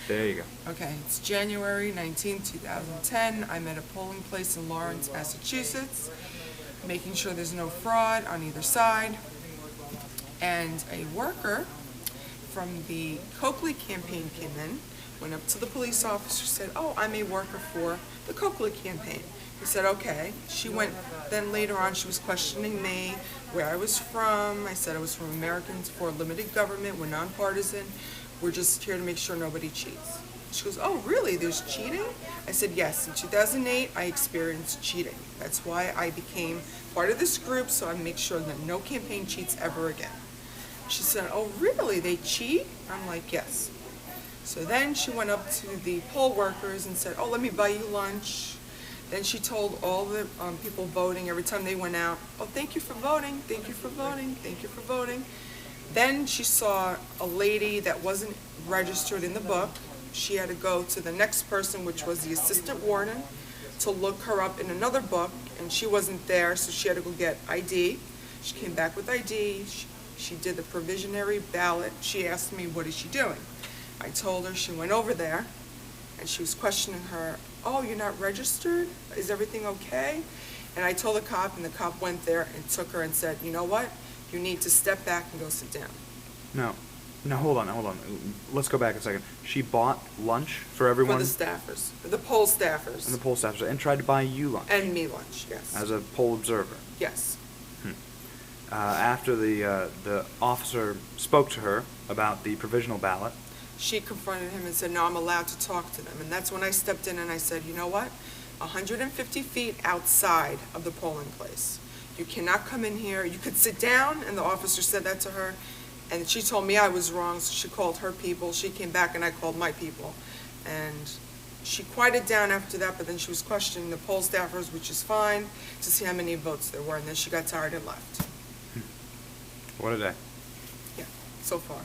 There you go. Okay, it's January 19, 2010. I'm at a polling place in Lawrence, Massachusetts, making sure there's no fraud on either side. And a worker from the Coakley campaign came in, went up to the police officer, said, "Oh, I'm a worker for the Coakley campaign." He said, "Okay." She went, then later on she was questioning me, where I was from. I said I was from Americans for Limited Government. We're nonpartisan. We're just here to make sure nobody cheats. She goes, "Oh, really? There's cheating?" I said, "Yes. In 2008, I experienced cheating. That's why I became part of this group, so I make sure that no campaign cheats ever again." She said, "Oh, really? They cheat?" I'm like, "Yes." So then she went up to the poll workers and said, "Oh, let me buy you lunch." Then she told all the people voting every time they went out, "Oh, thank you for voting, thank you for voting, thank you for voting." Then she saw a lady that wasn't registered in the book. She had to go to the next person, which was the assistant warden, to look her up in another book, and she wasn't there, so she had to go get ID. She came back with ID. She did the provisionary ballot. She asked me, "What is she doing?" I told her. She went over there, and she was questioning her. "Oh, you're not registered? Is everything okay?" And I told the cop, and the cop went there and took her and said, "You know what? You need to step back and go sit down." No, hold on. Let's go back a second. She bought lunch for everyone? For the staffers, the poll staffers. And the poll staffers, and tried to buy you lunch? And me lunch, yes. As a poll observer? Yes. After the officer spoke to her about the provisional ballot, She confronted him and said, "No, I'm allowed to talk to them." And that's when I stepped in and I said, "You know what? 150 feet outside of the polling place. You cannot come in here. You could sit down." And the officer said that to her. And she told me I was wrong, so she called her people. She came back and I called my people. And she quieted down after that, but then she was questioning the poll staffers, which is fine, to see how many votes there were. And then she got tired and left. what a day. Yeah, so far.